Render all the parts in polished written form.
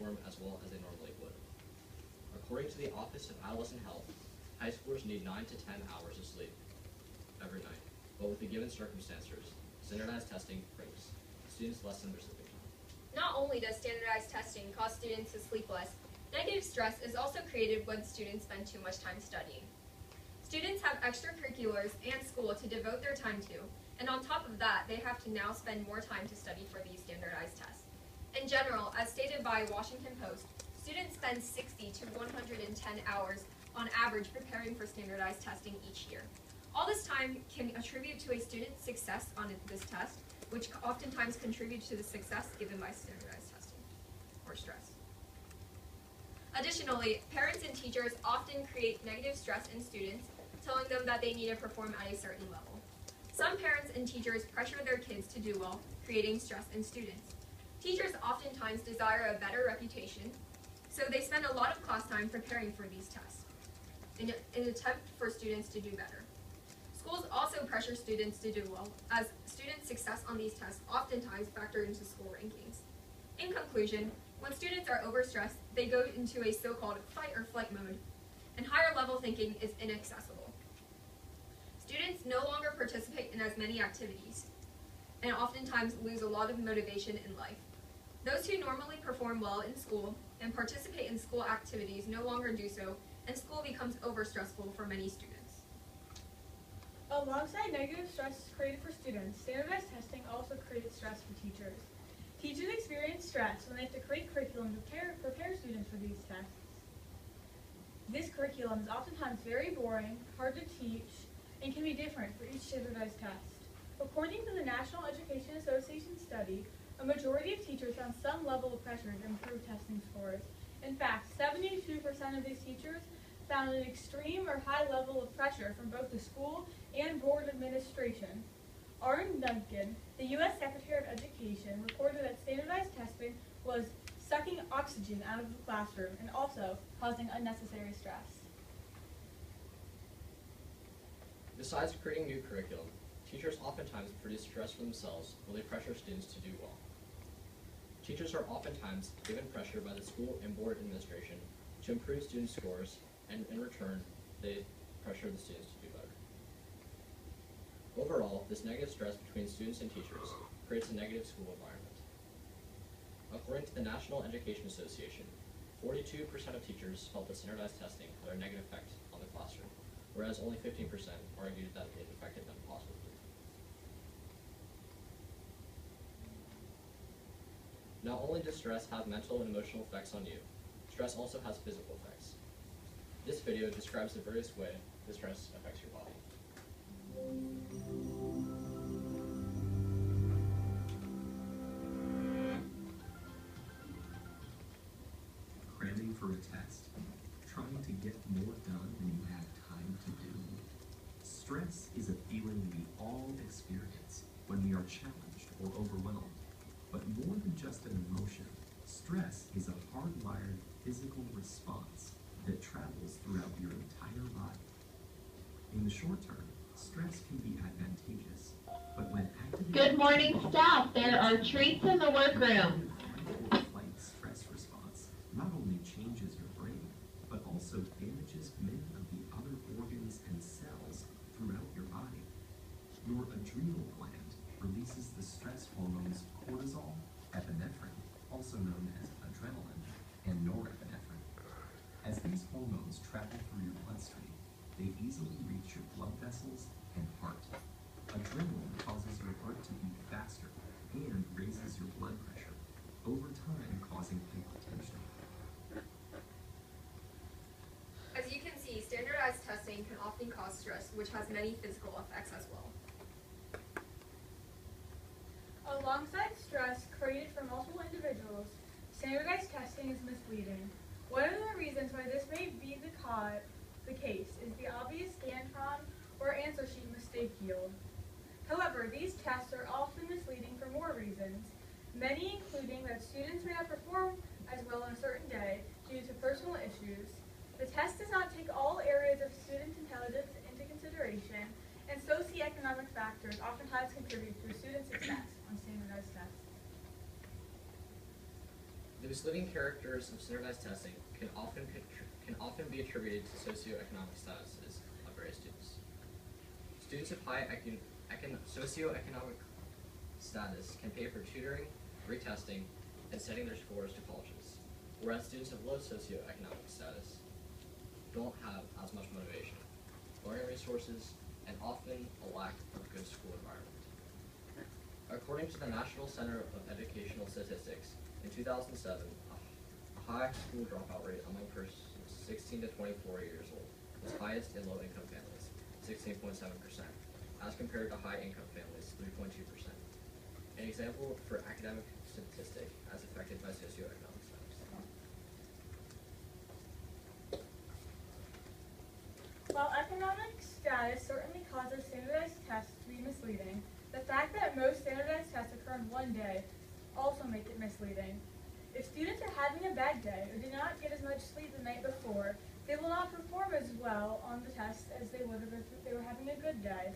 perform as well as they normally would. According to the Office of Adolescent Health, high schoolers need 9 to 10 hours of sleep every night, but with the given circumstances, standardized testing brings students less than their sleeping time. Not only does standardized testing cause students to sleep less, negative stress is also created when students spend too much time studying. Students have extracurriculars and school to devote their time to, and on top of that, they have to now spend more time to study for these standardized tests. In general, as stated by Washington Post, students spend 60 to 110 hours on average preparing for standardized testing each year. All this time can attribute to a student's success on this test, which oftentimes contributes to the success given by standardized testing, or stress. Additionally, parents and teachers often create negative stress in students, telling them that they need to perform at a certain level. Some parents and teachers pressure their kids to do well, creating stress in students. Teachers oftentimes desire a better reputation, so they spend a lot of class time preparing for these tests in an attempt for students to do better. Schools also pressure students to do well, as students' success on these tests oftentimes factor into school rankings. In conclusion, when students are overstressed, they go into a so-called fight or flight mode, and higher level thinking is inaccessible. Students no longer participate in as many activities, and oftentimes lose a lot of motivation in life. Those who normally perform well in school and participate in school activities no longer do so, and school becomes over-stressful for many students. Alongside negative stress created for students, standardized testing also creates stress for teachers. Teachers experience stress when they have to create curriculum to prepare students for these tests. This curriculum is oftentimes very boring, hard to teach, and can be different for each standardized test. According to the National Education Association study, a majority of teachers found some level of pressure to improve testing scores. In fact, 72% of these teachers found an extreme or high level of pressure from both the school and board administration. Aaron Duncan, the U.S. Secretary of Education, reported that standardized testing was sucking oxygen out of the classroom and also causing unnecessary stress. Besides creating new curriculum, teachers oftentimes produce stress for themselves while they pressure students to do well. Teachers are oftentimes given pressure by the school and board administration to improve student scores, and in return, they pressure the students to do better. Overall, this negative stress between students and teachers creates a negative school environment. According to the National Education Association, 42% of teachers felt that standardized testing had a negative effect on the classroom, whereas only 15% argued that it affected them positively. Not only does stress have mental and emotional effects on you, stress also has physical effects. This video describes the various ways the stress affects your body. Cramming for a test, trying to get more done than you have time to do. Stress is a feeling we all experience when we are challenged or overwhelmed. But more than just an emotion, stress is a hardwired physical response that travels throughout your entire life. In the short term, stress can be advantageous, but when activated... Good morning, staff. There are treats in the workroom. Fight stress response not only changes your brain, but also damages many of the other organs and cells throughout your body. Your adrenal gland releases the stress hormones cortisol, epinephrine, also known as adrenaline, and norepinephrine. As these hormones travel through your bloodstream, they easily reach your blood vessels and heart. Adrenaline causes your heart to beat faster and raises your blood pressure, over time causing hypertension. As you can see, standardized testing can often cause stress, which has many physical effects as well. Alongside stress created for multiple individuals, standardized testing is misleading. One of the reasons why this may be the case is the obvious Scantron or answer sheet mistake yield. However, these tests are often misleading for more reasons, many including that students may not perform as well on a certain day due to personal issues. The test does not take all areas of student intelligence into consideration, and socioeconomic factors oftentimes contribute to student success on standardized tests. The misleading characters of standardized testing can often be attributed to socioeconomic statuses of various students. Students of high socioeconomic status can pay for tutoring, retesting, and setting their scores to colleges, whereas students of low socioeconomic status don't have as much motivation, learning resources, and often a lack of good school environment. According to the National Center of Educational Statistics, in 2007, a high school dropout rate among persons 16 to 24 years old was highest in low-income families, 16.7%, as compared to high-income families, 3.2%. An example for academic statistic as affected by socioeconomic status. While economic status certainly causes standardized tests to be misleading, the fact that most standardized tests occur in one day also make it misleading. If students are having a bad day or do not get as much sleep the night before, they will not perform as well on the test as they would have if they were having a good day.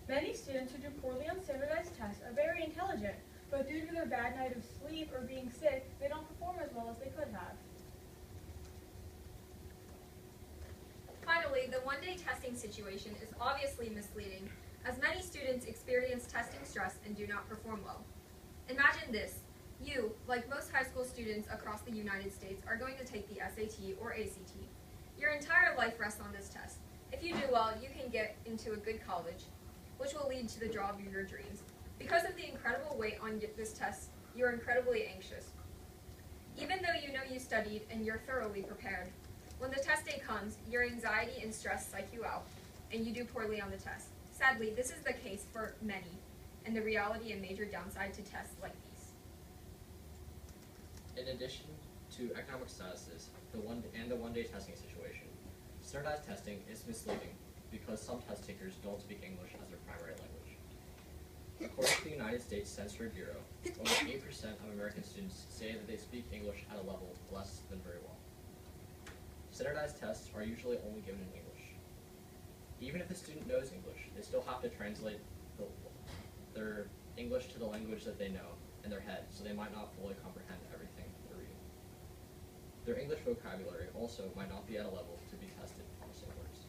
Many students who do poorly on standardized tests are very intelligent, but due to their bad night of sleep or being sick, they don't perform as well as they could have. Finally, the one-day testing situation is obviously misleading, as many students experience testing stress and do not perform well. Imagine this. You, like most high school students across the United States, are going to take the SAT or ACT. Your entire life rests on this test. If you do well, you can get into a good college, which will lead to the job of your dreams. Because of the incredible weight on this test, you're incredibly anxious. Even though you know you studied and you're thoroughly prepared, when the test day comes, your anxiety and stress psych you out, and you do poorly on the test. Sadly, this is the case for many, and the reality and major downside to tests like these. In addition to economic statuses, the one-day testing situation, standardized testing is misleading because some test takers don't speak English as their primary language. According to the United States Census Bureau, over 8% of American students say that they speak English at a level less than very well. Standardized tests are usually only given in English. Even if the student knows English, they still have to translate their English to the language that they know in their head, so they might not fully comprehend everything they're reading. Their English vocabulary also might not be at a level to be tested on the same words.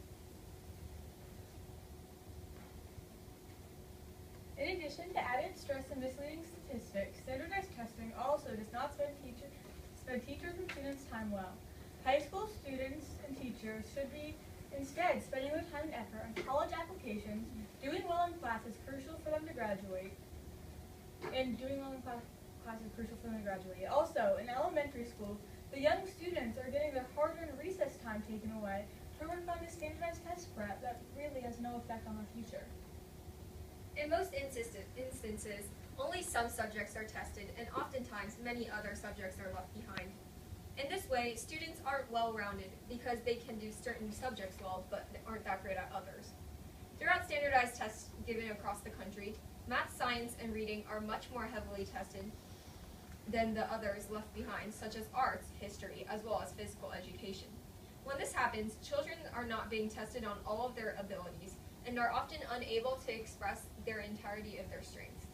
In addition to added stress and misleading statistics, standardized testing also does not spend teachers and students' time well. High school students and teachers should be instead spending their time and effort on college applications, doing well in class is crucial for them to graduate, and doing well in class is crucial for them to graduate. Also, in elementary school, the young students are getting their hard-earned recess time taken away to work on the standardized test prep that really has no effect on their future. In most instances, only some subjects are tested, and oftentimes many other subjects are left behind. In this way, students aren't well-rounded because they can do certain subjects well, but aren't that great at others. Throughout standardized tests given across the country, math, science, and reading are much more heavily tested than the others left behind, such as arts, history, as well as physical education. When this happens, children are not being tested on all of their abilities and are often unable to express their entirety of their strengths.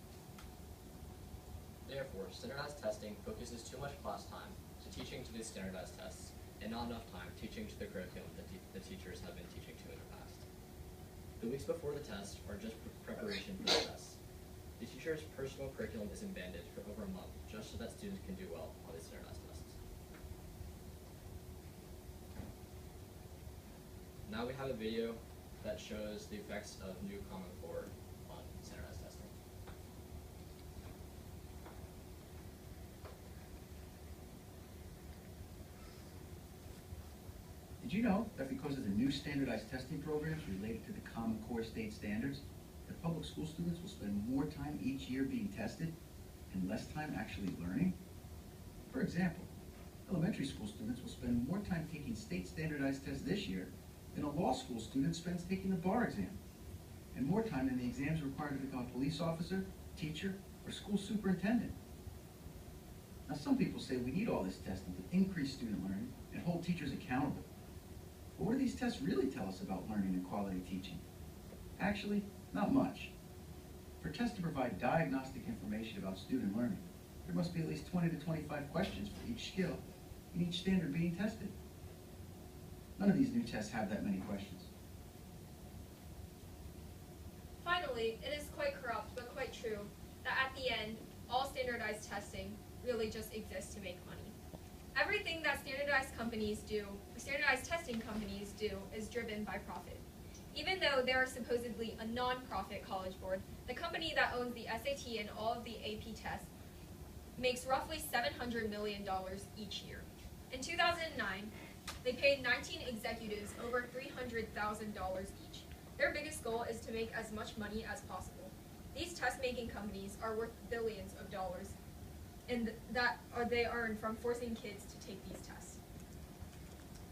Therefore, standardized testing focuses too much class time to teaching to these standardized tests, and not enough time teaching to the curriculum that the teachers have been teaching to in the past. The weeks before the test are just preparation for the test. The teacher's personal curriculum is abandoned for over a month just so that students can do well on these standardized tests. Now we have a video that shows the effects of new Common Core on standardized testing. Did you know that because of the new standardized testing programs related to the Common Core state standards, that public school students will spend more time each year being tested and less time actually learning? For example, elementary school students will spend more time taking state standardized tests this year than a law school student spends taking the bar exam, and more time than the exams required to become a police officer, teacher, or school superintendent. Now, some people say we need all this testing to increase student learning and hold teachers accountable. But what do these tests really tell us about learning and quality teaching? Actually, not much. For tests to provide diagnostic information about student learning, there must be at least 20 to 25 questions for each skill in each standard being tested. None of these new tests have that many questions. Finally, it is quite corrupt, but quite true, that at the end, all standardized testing really just exists to make money. Everything that standardized testing companies do is driven by profit. Even though they are supposedly a non-profit college board, the company that owns the SAT and all of the AP tests makes roughly $700 million each year. In 2009, they paid 19 executives over $300,000 each. Their biggest goal is to make as much money as possible. These test-making companies are worth billions of dollars, and they earn from forcing kids to take these tests.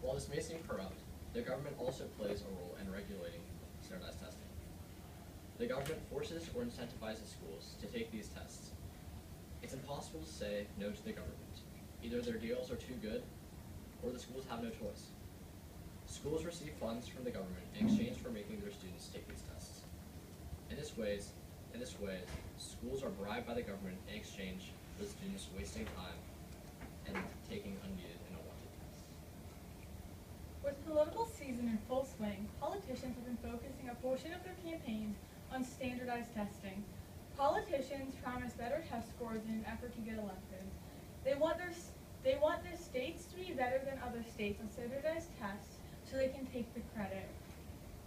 While this may seem corrupt, the government also plays a role in regulating standardized testing. The government forces or incentivizes schools to take these tests. It's impossible to say no to the government. Either their deals are too good, or the schools have no choice. Schools receive funds from the government in exchange for making their students take these tests. In this way, schools are bribed by the government in exchange for the students wasting time and taking unneeded and unwanted tests. With political season in full swing, politicians have been focusing a portion of their campaigns on standardized testing. Politicians promise better test scores in an effort to get elected. They want their states to be better than other states on standardized tests so they can take the credit.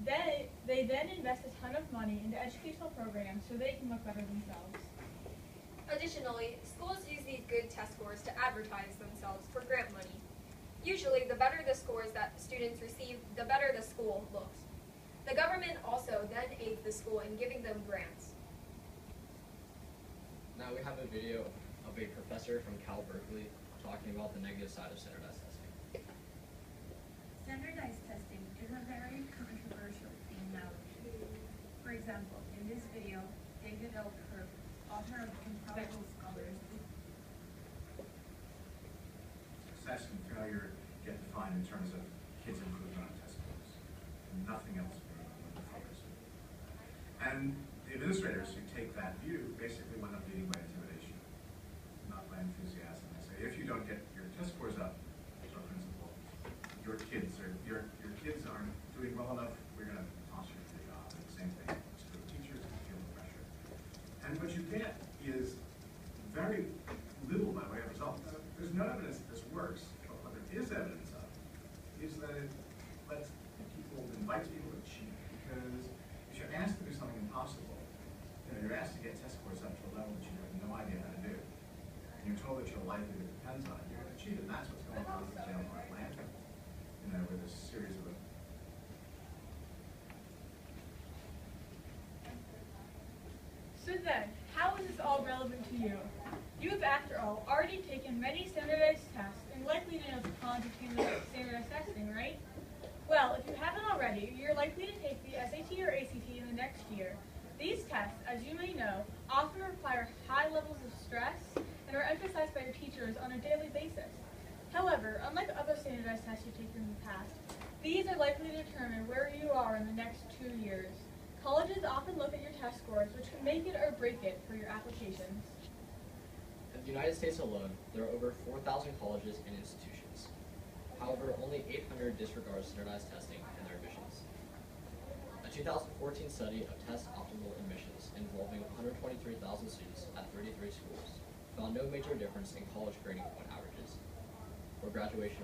They then invest a ton of money into educational programs so they can look better themselves. Additionally, schools use these good test scores to advertise themselves for grant money. Usually, the better the scores that students receive, the better the school looks. The government also then aids the school in giving them grants. Now we have a video of a professor from Cal Berkeley talking about the negative side of standardized testing. Standardized testing is a very controversial theme nowadays. For example, in this video, David L. Kirk, author of Improbable Scholars, Success and failure get defined in terms of kids' improvement on test scores. Nothing else being the focus. And the administrators who take that view basically wind up leading by intimidation, not by enthusiasm. They say, if you don't get your test scores up, to our principal, your kids aren't doing well enough, we're going to toss you from the job. And the same thing to the teachers who feel the pressure. And what you get is very little by way of results. There's no evidence that this works, but what there is evidence of is that it invites people to cheat. Because if you're asked to do something impossible, you're asked to get test scores up to a level that you have no idea how to do, and you're told that your livelihood depends on it, you're going to cheat, and that's what's going on with Yale and Atlanta. With this series of So then, how is this all relevant to you? You have, after all, already taken many standardized tests and likely to know the cons of standardized testing, right? Well, if you haven't already, you're likely to take the SAT or ACT in the next year. These tests, as you may know, often require high levels of stress and are emphasized by your teachers on a daily basis. However, unlike other standardized tests you've taken in the past, these are likely to determine where you are in the next 2 years. Colleges often look at your test scores, which can make it or break it for your applications. In the United States alone, there are over 4,000 colleges and institutions. However, only 800 disregard standardized testing in their admissions. A 2014 study of test optimal admissions involving 123,000 students at 33 schools found no major difference in college grading point averages or graduation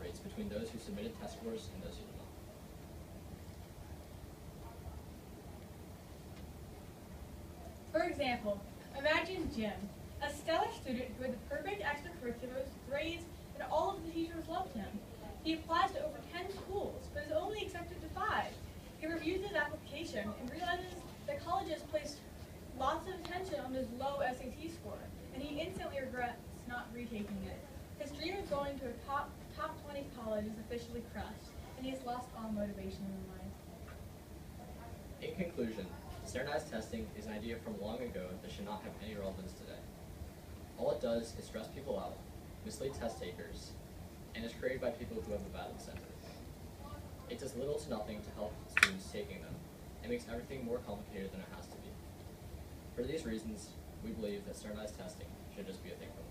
rates between those who submitted test scores and those who did not. For example, imagine Jim, a stellar student who had the perfect extracurriculars, grades, and all of the teachers loved him. He applies to over 10 schools, but is only accepted to 5. He reviews his application and realizes that colleges placed lots of attention on his low SAT score, and he instantly regrets not retaking it. His dream of going to a top 20 college is officially crushed, and he has lost all motivation in life. In conclusion, standardized testing is an idea from long ago that should not have any relevance today. All it does is stress people out, mislead test takers, and is created by people who have a bad incentive. It does little to nothing to help students taking them, and makes everything more complicated than it has to be. For these reasons, we believe that standardized testing should just be a thing for